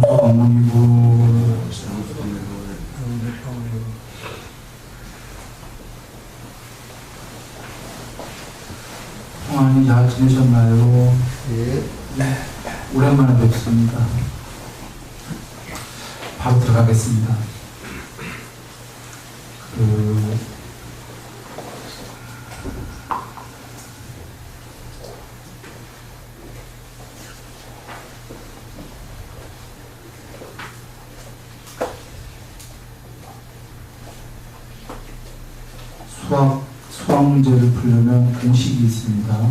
어머니고 평안히 잘 지내셨나요? 예. 네. 오랜만에 뵙습니다. 바로 들어가겠습니다. 수학 문제를 풀려면 공식이 있습니다.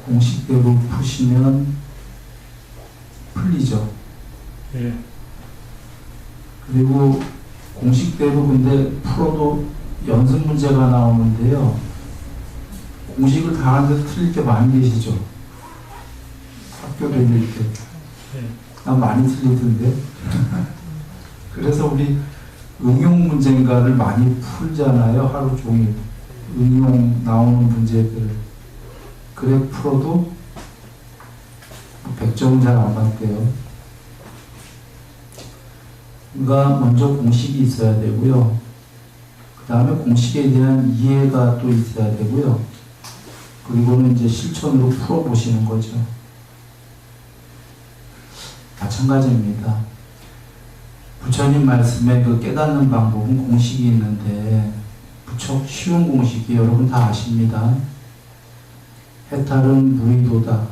공식대로 푸시면 풀리죠. 예. 그리고 공식대로 근데 풀어도 연습 문제가 나오는데요. 공식을 다 하는데 틀릴 때 많이 계시죠? 학교 다닐 때. 난 많이 틀리던데. 그래서 우리 응용 문제인가를 많이 풀잖아요. 하루 종일. 응용 나오는 문제들을. 그래 풀어도 100점은 잘 안 맞대요. 그러니까 먼저 공식이 있어야 되고요. 그 다음에 공식에 대한 이해가 또 있어야 되고요. 그리고는 이제 실천으로 풀어보시는 거죠. 마찬가지입니다. 부처님 말씀에 그 깨닫는 방법은 공식이 있는데 무척 쉬운 공식이 여러분 다 아십니다. 해탈은 무의도다.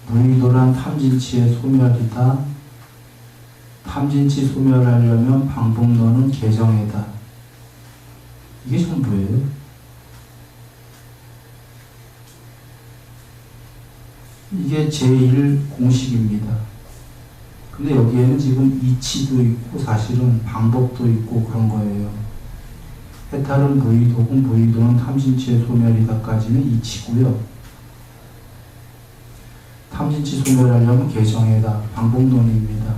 무의도란 탐진치의 소멸이다. 탐진치 소멸하려면 방법론은 개정이다. 이게 전부예요. 이게 제1공식입니다. 근데 여기에는 지금 이치도 있고 사실은 방법도 있고 그런 거예요. 해탈은 무의도고 무의도는 탐진치의 소멸이다까지는 이치고요. 탐진치 소멸하려면 개정해다. 방법론입니다.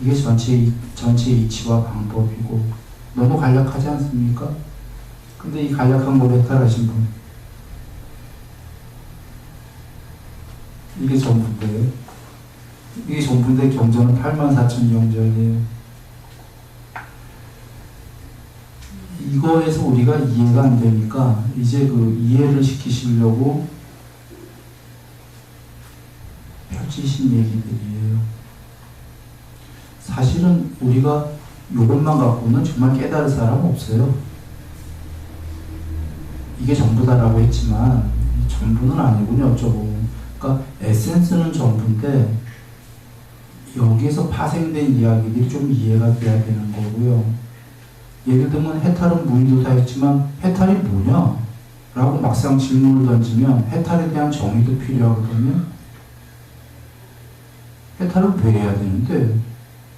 이게 전체 이치와 방법이고 너무 간략하지 않습니까? 근데 이 간략한 걸 해탈하신 분 이게 전부인데요. 이게 전부인데 경전은 84,000경전이에요. 이거에서 우리가 이해가 안 되니까 이제 그 이해를 시키시려고 펼치신 얘기들이에요. 사실은 우리가 이것만 갖고는 정말 깨달을 사람 없어요. 이게 전부다라고 했지만 전부는 아니군요. 어쩌고. 그러니까 에센스는 전부인데 여기에서 파생된 이야기들이 좀 이해가 돼야 되는 거고요. 예를 들면 해탈은 무의도다 했지만 해탈이 뭐냐? 라고 막상 질문을 던지면 해탈에 대한 정의도 필요하거든요. 해탈을 왜 해야 되는데?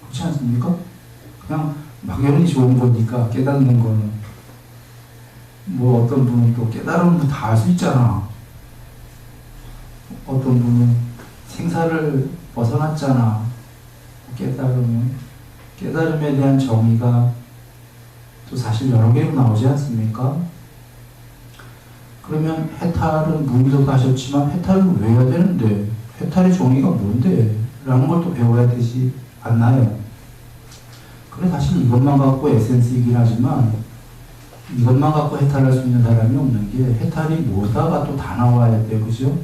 그렇지 않습니까? 그냥 막연히 좋은 거니까 깨닫는 거는 뭐 어떤 분은 또 깨달으면 다 할 수 있잖아. 어떤 분은 생사를 벗어났잖아. 깨달으면 깨달음에 대한 정의가 또 사실 여러 개로 나오지 않습니까? 그러면 해탈은 무의도도 하셨지만 해탈은 왜 해야 되는데? 해탈의 정의가 뭔데? 라는 걸 또 배워야 되지 않나요? 그래 사실 이것만 갖고 에센스이긴 하지만 이것만 갖고 해탈할 수 있는 사람이 없는 게 해탈이 뭐다가 또 다 나와야 돼요. 그죠?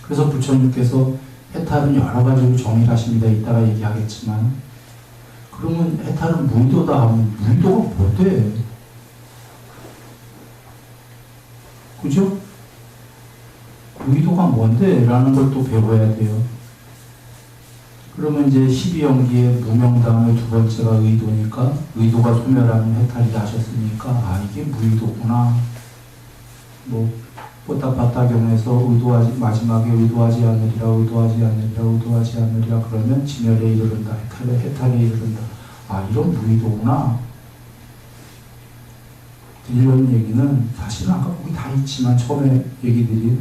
그래서 부처님께서 해탈은 여러 가지로 정의를 하십니다. 이따가 얘기하겠지만 그러면 해탈은 무의도다 하면 무의도가 뭔데? 그죠? 무의도가 뭔데? 라는 걸 또 배워야 돼요. 그러면 이제 12연기의 무명 다음에 두 번째가 의도니까 의도가 소멸하면 해탈이다 하셨으니까 아 이게 무의도구나. 뭐 뽀따빠따경에서 마지막에 의도하지 않으리라 그러면 진열에 이르른다. 해탈에 이르른다. 아 이런 무의도구나. 이런 얘기는 사실은 아까 거기 다 있지만 처음에 얘기들이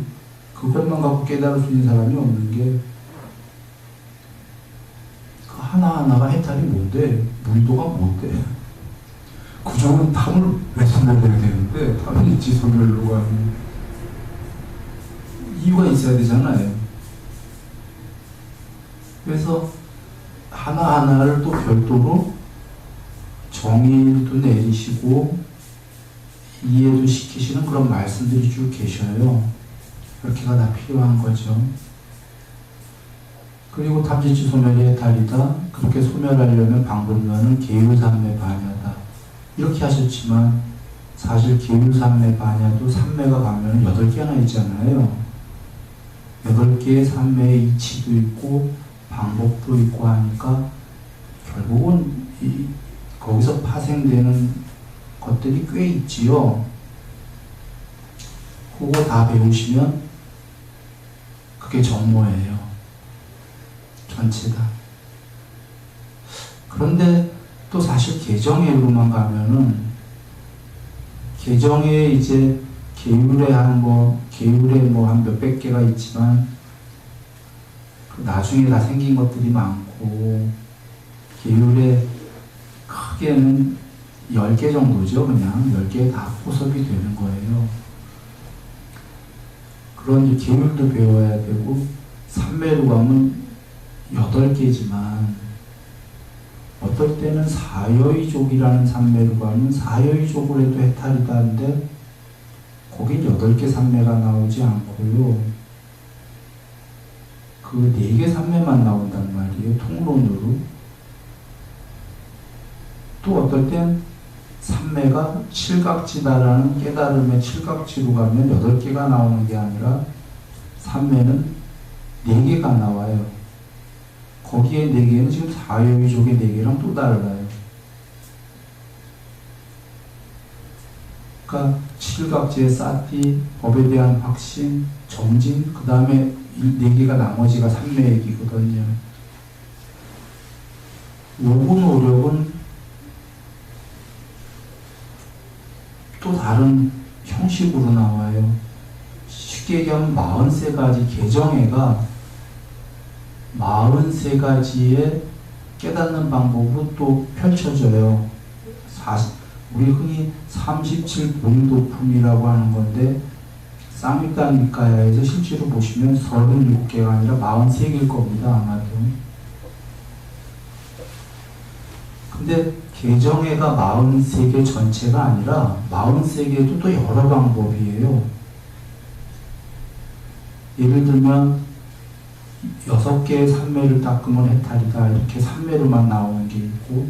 그것만 갖고 깨달을 수 있는 사람이 없는 게 그 하나하나가 해탈이 뭔데? 무의도가 뭔데? 그 점은 탐을 왜 소멸해야 되는데 탐이 있지 소멸로 가면 있어야 되잖아요. 그래서 하나하나를 또 별도로 정의도 내리시고 이해도 시키시는 그런 말씀들이 쭉 계셔요. 그렇게가 다 필요한 거죠. 그리고 탐진치 소멸이 해탈이다. 그렇게 소멸하려면 방법론은 계율삼매 반야다. 이렇게 하셨지만 사실 계율삼매 반야도 삼매가 가면 8개나 있잖아요. 8개의 삼매의 이치도 있고 방법도 있고 하니까 결국은 거기서 파생되는 것들이 꽤 있지요. 그거 다 배우시면 그게 정모예요. 전체 다. 그런데 또 사실 개정회로만 가면은 개정에 이제 계율에 한 몇백 개가 있지만 나중에 다 생긴 것들이 많고 계율에 크게는 10개 정도죠. 그냥 10개 다 포섭이 되는 거예요. 그런 이제 계율도 배워야 되고 삼매로 가면 8개지만 어떨 때는 사여의족이라는 삼매로 가면 사여의족을 해도 해탈이다 하는데 거긴 8개 삼매가 나오지 않고요. 그 4개 삼매만 나온단 말이에요. 통론으로. 또 어떨 땐 삼매가 칠각지다라는 깨달음의 칠각지로 가면 8개가 나오는 게 아니라 삼매는 4개가 나와요. 거기에 4개는 지금 사여의족의 4개랑 또 달라요. 그러니까 칠각지의 사티, 법에 대한 확신, 정진, 그 다음에 이 4개가 나머지가 삼매얘기거든요. 오분 오력은 또 다른 형식으로 나와요. 쉽게 얘기하면 43가지 개정회가 43가지의 깨닫는 방법으로 또 펼쳐져요. 우리 흔히 37본도품이라고 하는 건데 쌍립단 니카야에서 실제로 보시면 37개가 아니라 43개일 겁니다. 아마도. 근데 개정회가 43개 전체가 아니라 43개도 또 여러 방법이에요. 예를 들면 6개의 삼매를 닦으면 해탈이다. 이렇게 삼매로만 나오는 게 있고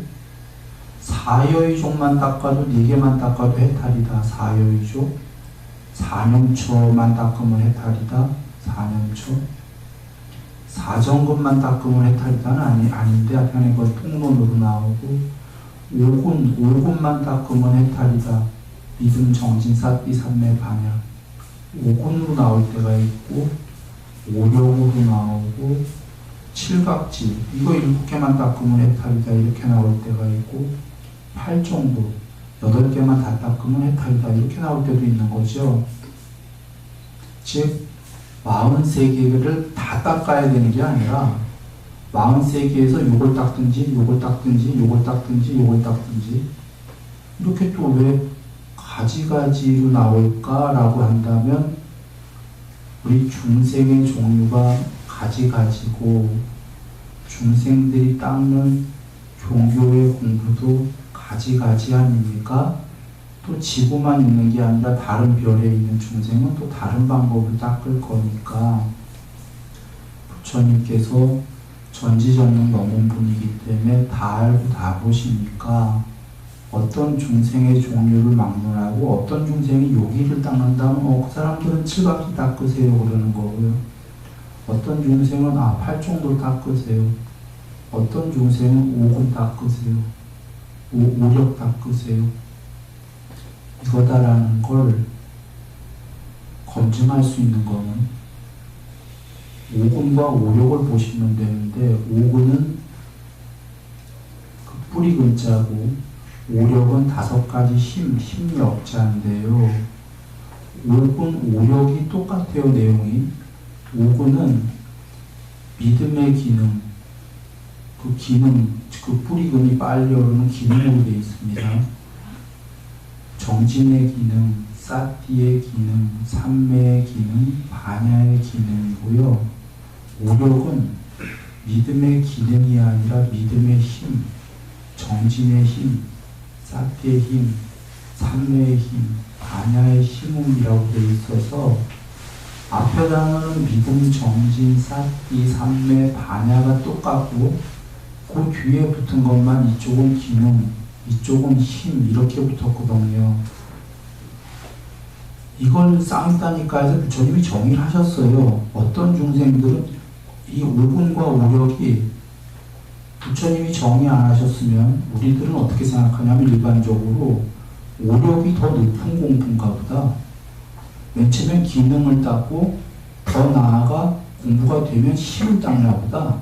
사여의족만 닦아도 4개만 닦아도 해탈이다. 사여의족. 사념초만 닦으면 해탈이다. 사념초. 사정근만 닦으면 해탈이다는 아닌데 앞에 이건 통론으로 나오고 오군만 닦으면 해탈이다. 믿음, 정진, 사띠, 삼매, 반야. 오군으로 나올 때가 있고 오력으로 나오고 칠각지 이거 7개만 닦으면 해탈이다. 이렇게 나올 때가 있고 8정도 8개만 다 닦으면 해탈이다. 이렇게 나올 때도 있는 거죠. 즉 43개를 다 닦아야 되는 게 아니라 43개에서 요걸 닦든지 요걸 닦든지 요걸 닦든지 요걸 닦든지 이렇게 또 왜 가지가지로 나올까라고 한다면 우리 중생의 종류가 가지가지고 중생들이 닦는 종교의 공부도 가지가지 아닙니까? 또 지구만 있는 게 아니라 다른 별에 있는 중생은 또 다른 방법을 닦을 거니까 부처님께서 전지전능 넘은분이기 때문에 다 알고 다 보시니까 어떤 중생의 종류를 막론하고 어떤 중생이 여기를 닦는다면 그 사람들은 칠각지 닦으세요 그러는 거고요. 어떤 중생은 8정도 닦으세요. 어떤 중생은 5군 닦으세요. 오력 닦으세요. 이거다라는 걸 검증할 수 있는 거는 5군과 오력을 보시면 되는데 5군은 그 뿌리 근자고 오력은 5가지 힘력자인데요. 5군, 오력이 똑같아요. 내용이. 5군은 믿음의 기능, 그 기능, 그 뿌리근이 빨리 오르는 기능으로 되어 있습니다. 정진의 기능, 사띠의 기능, 삼매의 기능, 반야의 기능이고요. 오력은 믿음의 기능이 아니라 믿음의 힘, 정진의 힘, 사띠의 힘, 삼매의 힘, 반야의 힘음이라고 되어 있어서 앞에 단어는 믿음, 정진, 사띠, 삼매, 반야가 똑같고 그 뒤에 붙은 것만 이쪽은 기능, 이쪽은 힘 이렇게 붙었거든요. 이걸 쌍따니까 해서 부처님이 정의를 하셨어요. 어떤 중생들은 이 오분과 오력이 부처님이 정의 안 하셨으면 우리들은 어떻게 생각하냐면 일반적으로 오력이 더 높은 공부인가 보다. 맨 처음엔 기능을 닦고 더 나아가 공부가 되면 힘을 닦나 보다.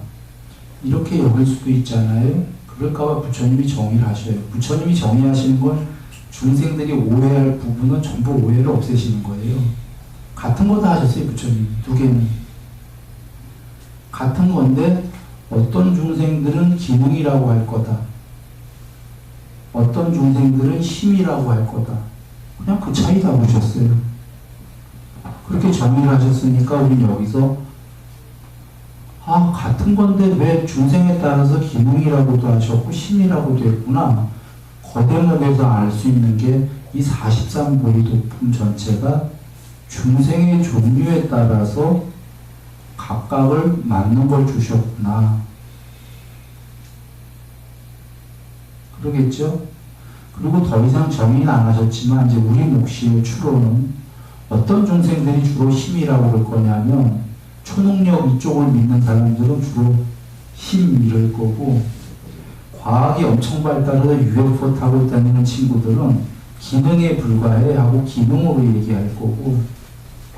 이렇게 여길 수도 있잖아요. 그럴까봐 부처님이 정의를 하셔요. 부처님이 정의하시는 건 중생들이 오해할 부분은 전부 오해를 없애시는 거예요. 같은 거 다 하셨어요. 부처님이. 두 개는. 같은 건데 어떤 중생들은 기능이라고 할 거다. 어떤 중생들은 힘이라고 할 거다. 그냥 그 차이 다 보셨어요. 그렇게 정의를 하셨으니까 우리는 여기서 같은 건데 왜 중생에 따라서 기능이라고도 하셨고 힘이라고도 했구나. 거대목에서 알 수 있는 게 이 43보리도품 전체가 중생의 종류에 따라서 각각을 맞는 걸 주셨구나. 그러겠죠? 그리고 더 이상 정의는 안 하셨지만 이제 우리 몫이에요. 추로는 어떤 중생들이 주로 힘이라고 그럴 거냐면 초능력 이쪽을 믿는 사람들은 주로 힘 이럴 거고 과학이 엄청 발달해서 UFO 타고 다니는 친구들은 기능에 불과해 하고 기능으로 얘기할 거고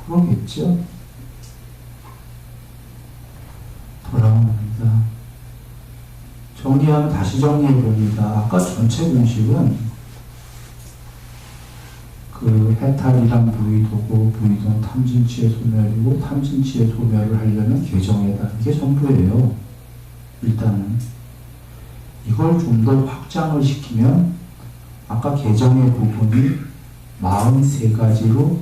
그러겠죠? 돌아옵니다. 정리하면 다시 정리해 봅니다. 아까 전체 공식은 그 해탈이란 부의도고 부의도는 탐진치의 소멸이고 탐진치의 소멸을 하려면 개정해다. 이게 전부예요. 일단은 이걸 좀 더 확장을 시키면 아까 개정의 부분이 43가지로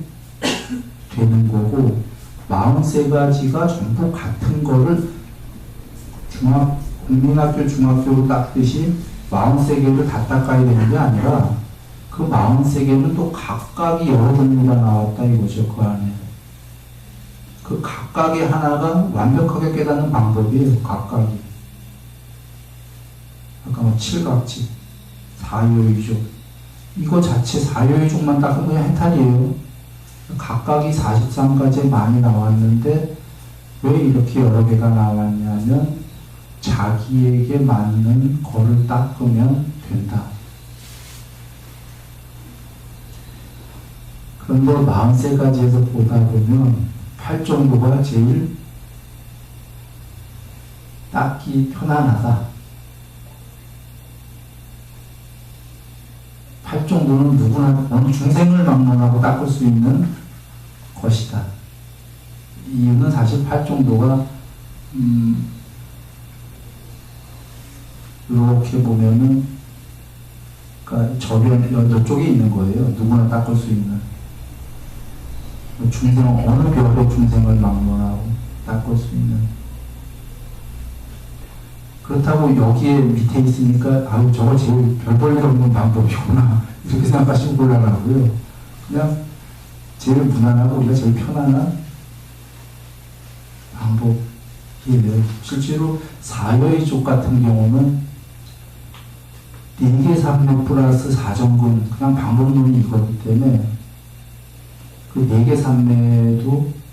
되는 거고 43가지가 전부 같은 거를 국민학교 중학교로 닦듯이 43개를 다 닦아야 되는 게 아니라 그 43개는 또 각각이 여러 종류가 나왔다 이거죠. 그 안에 그 각각의 하나가 완벽하게 깨닫는 방법이에요. 각각이 아까 뭐 칠각지, 사요의족 이거 자체 사요의족만 닦은 그냥 해탈이에요. 각각이 43가지에 많이 나왔는데 왜 이렇게 여러 개가 나왔냐면 자기에게 맞는 거를 닦으면 된다. 그런데 43가지에서 보다 보면 8정도가 제일 닦기 편안하다. 8정도는 누구나 어느 중생을 막론하고 닦을 수 있는 것이다. 이유는 사실 8정도가 이렇게 보면은 그러니까 저변 쪽에 있는 거예요. 누구나 닦을 수 있는 중생 어느 별의 중생을 막론하고 닦을 수 있는. 그렇다고 여기에 밑에 있으니까 저거 제일 별 볼 일 없는 방법이구나 이렇게 생각하시고 곤란하고요. 그냥 제일 무난하고 우리가 제일 편안한 방법이에요. 실제로 사요의족 같은 경우는 4개 3매 플러스 4정근 그냥 방법론이 이거기 때문에 그 4개 3매도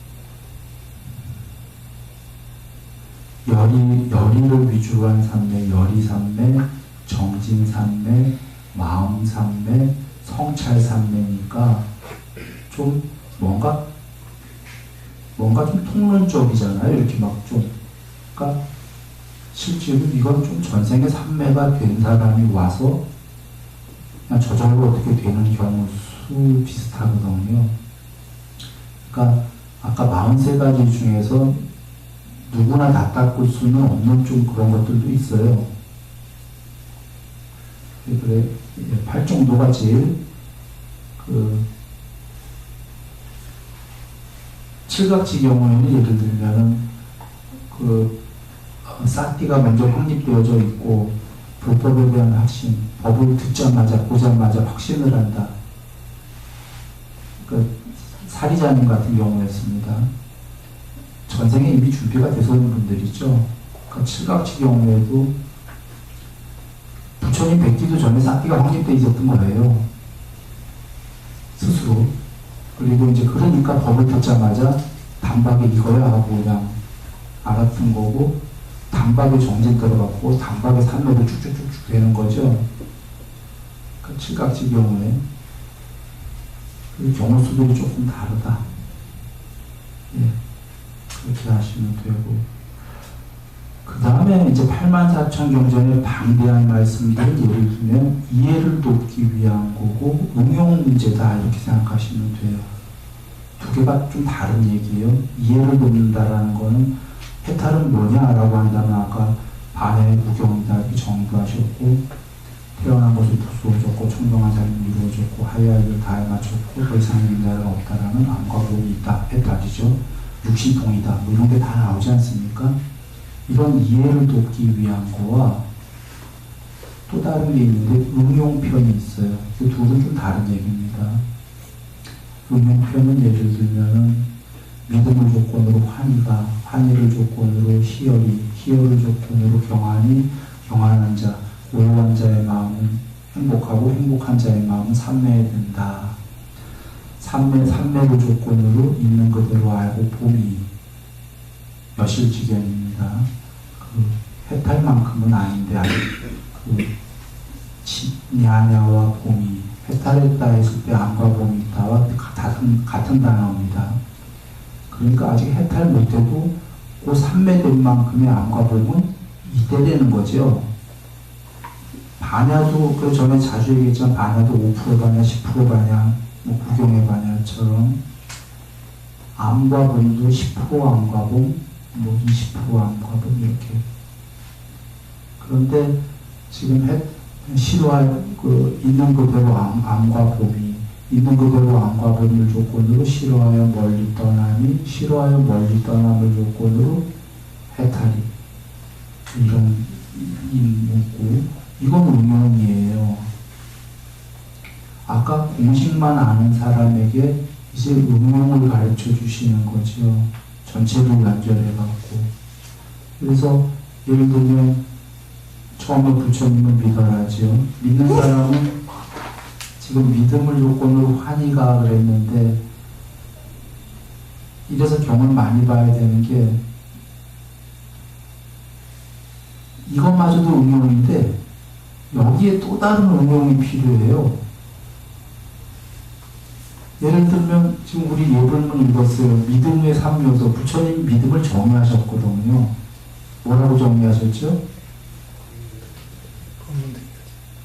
열의를 위주로 한 삼매, 열의 삼매, 정진 삼매, 마음 삼매, 성찰 삼매니까 좀 뭔가 좀 통론적이잖아요. 이렇게 막 좀. 그러니까 실제로 이건 좀 전생에 삼매가 된 사람이 와서 그냥 저절로 어떻게 되는 경우 수 비슷하거든요. 그러니까 아까 43가지 중에서 누구나 다 닦을 수는 없는 좀 그런 것들도 있어요. 그래, 8정도가 제일 칠각지 경우에는 예를 들면은 사티가 먼저 확립되어져 있고 불법에 대한 확신, 법을 듣자마자 보자마자 확신을 한다. 사리자님 같은 경우였습니다. 전생에 이미 준비가 돼서 있는 분들이죠. 칠각지 경우에도 부처님 뵙기도 전에 사티가 확립되어 있었던 거예요. 스스로. 그리고 이제 그러니까 법을 듣자마자 단박에 이거야 하고 그냥 알았던 거고, 단박에 정진 들어갔고 단박에 산맥을 쭉쭉쭉쭉 되는 거죠. 그 칠각지 경우에. 그 경우 수들이 조금 다르다. 예, 그렇게 하시면 되고. 그 다음에 이제 84,000경전의 방대한 말씀들을 예를 들면 이해를 돕기 위한 거고 응용 문제다 이렇게 생각하시면 돼요. 두 개가 좀 다른 얘기예요. 이해를 돕는다라는 거는 해탈은 뭐냐라고 한다면 아까 반의 무경이다 이렇게 정부하셨고, 태어난 것을 부수어졌고 청정한 삶이 이루어졌고 하야할 일 다해 맞췄고 더 이상 인자가 없다라는 암과 복이 있다 해탈이죠. 육신통이다 뭐 이런 게 다 나오지 않습니까? 이런 이해를 돕기 위한 거와 또 다른 게 있는데 응용편이 있어요. 그 둘은 좀 다른 얘기입니다. 응용편은 예를 들면은 믿음을 조건으로 환희가, 환희를 조건으로 희열이, 희열을 조건으로 경안이, 경안한 자, 고요한 자의 마음은 행복하고 행복한 자의 마음은 삼매에 든다. 삼매를 조건으로 있는 그대로 알고 봄이 여실지경입니다. 해탈만큼은 아닌데 아직 냐냐와 봄이 해탈했다 했을 때 암과 봄이 있다와 같은 단어입니다. 그러니까 아직 해탈 못해도 그 삼매된 만큼의 암과 봄은 이때되는 거죠. 반야도 그 전에 자주 얘기했지만 반야도 5% 반야, 10% 반야, 뭐 구경의 반야처럼 암과 봄도 10% 암과 봄, 뭐 20% 암과 봄 이렇게. 그런데 지금 실화할 있는 그대로 암과 봄이, 있는 그대로 암과 봄을 조건으로 싫어하여 멀리 떠남이, 싫어하여 멀리 떠남을 조건으로 해탈이, 이런 문구. 이건 응용이에요. 아까 공식만 아는 사람에게 이제 응용을 가르쳐 주시는 거죠. 전체를 연결해갖고. 그래서 예를 들면 처음에 부처님을 믿어라죠. 믿는 사람은 지금 믿음을 조건으로 환희가 그랬는데, 이래서 경을 많이 봐야 되는 게 이것마저도 응용인데 여기에 또 다른 응용이 필요해요. 예를 들면 지금 우리 예불문 읽었어요. 믿음의 3요소. 부처님 믿음을 정의하셨거든요. 뭐라고 정의하셨죠?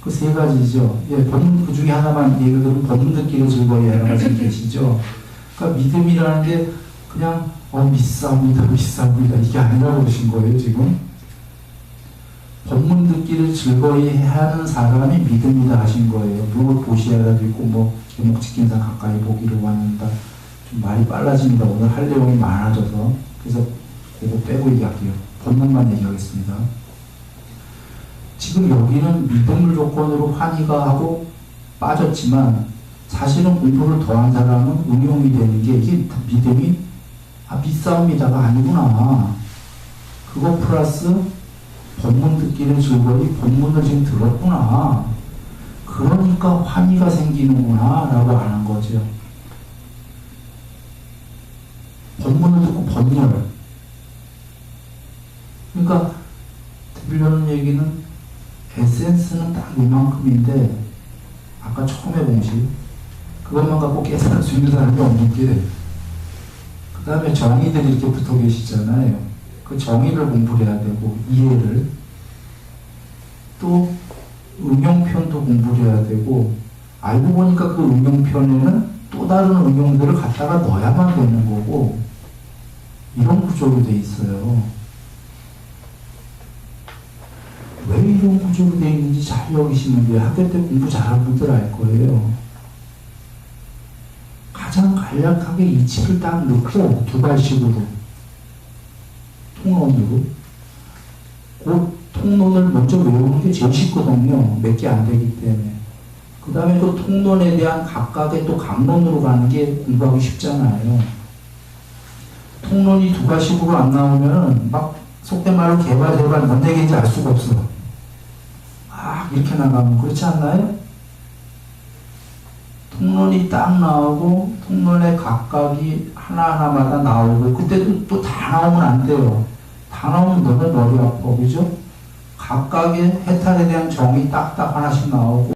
그 세 가지죠. 예, 그 중에 하나만 예를 들면 법문 듣기로 즐거이 하나가 지금 계시죠. 그러니까 믿음이라는 게 그냥 믿사옵니다 이게 아니라고 그러신 거예요 지금. 법문 듣기를 즐거이 하는 사람이 믿음이다 하신 거예요. 누굴 보시하라도 있고 뭐 개목지킨상 가까이 보기를 원한다. 좀 말이 빨라집니다. 오늘 할 내용이 많아져서. 그래서 그거 빼고 얘기할게요. 법문만 얘기하겠습니다. 지금 여기는 믿음을 조건으로 환희가 하고 빠졌지만 사실은 공부를 더한 사람은 응용이 되는 게 이게 믿음이 믿사옵니다가 아니구나. 그거 플러스 법문 듣기는 즐거이 법문을 지금 들었구나. 그러니까 환희가 생기는구나 라고 아는 거죠. 법문을 듣고 법열. 그러니까 들으려는 얘기는 에센스는 딱 이만큼인데 아까 처음에 공식 그것만 갖고 깨달을 수 있는 사람이 없는 게, 그 다음에 정의들이 이렇게 붙어 계시잖아요. 그 정의를 공부를 해야 되고 이해를, 또 응용편도 공부를 해야 되고, 알고 보니까 그 응용편에는 또 다른 응용들을 갖다가 넣어야만 되는 거고, 이런 구조로 돼 있어요. 왜 이런 구조로 돼 있는지 잘 여기시면 돼요. 학교 때 공부 잘하는 분들 알 거예요. 가장 간략하게 이치를 딱 넣고 두 발씩으로 통론으로 그 통론을 먼저 외우는 게 제일 쉽거든요. 몇 개 안 되기 때문에. 그 다음에 그 통론에 대한 각각의 또 강론으로 가는 게 공부하기 쉽잖아요. 통론이 두 가식으로 안 나오면 막 속된 말로 개발 뭔 얘기인지 알 수가 없어. 막 이렇게 나가면 그렇지 않나요? 통론이 딱 나오고 통론의 각각이 하나하나마다 나오고 그때도 또 다 나오면 안 돼요. 다 나오면 너무 머리 아파. 그죠? 각각의 해탈에 대한 정의 딱딱 하나씩 나오고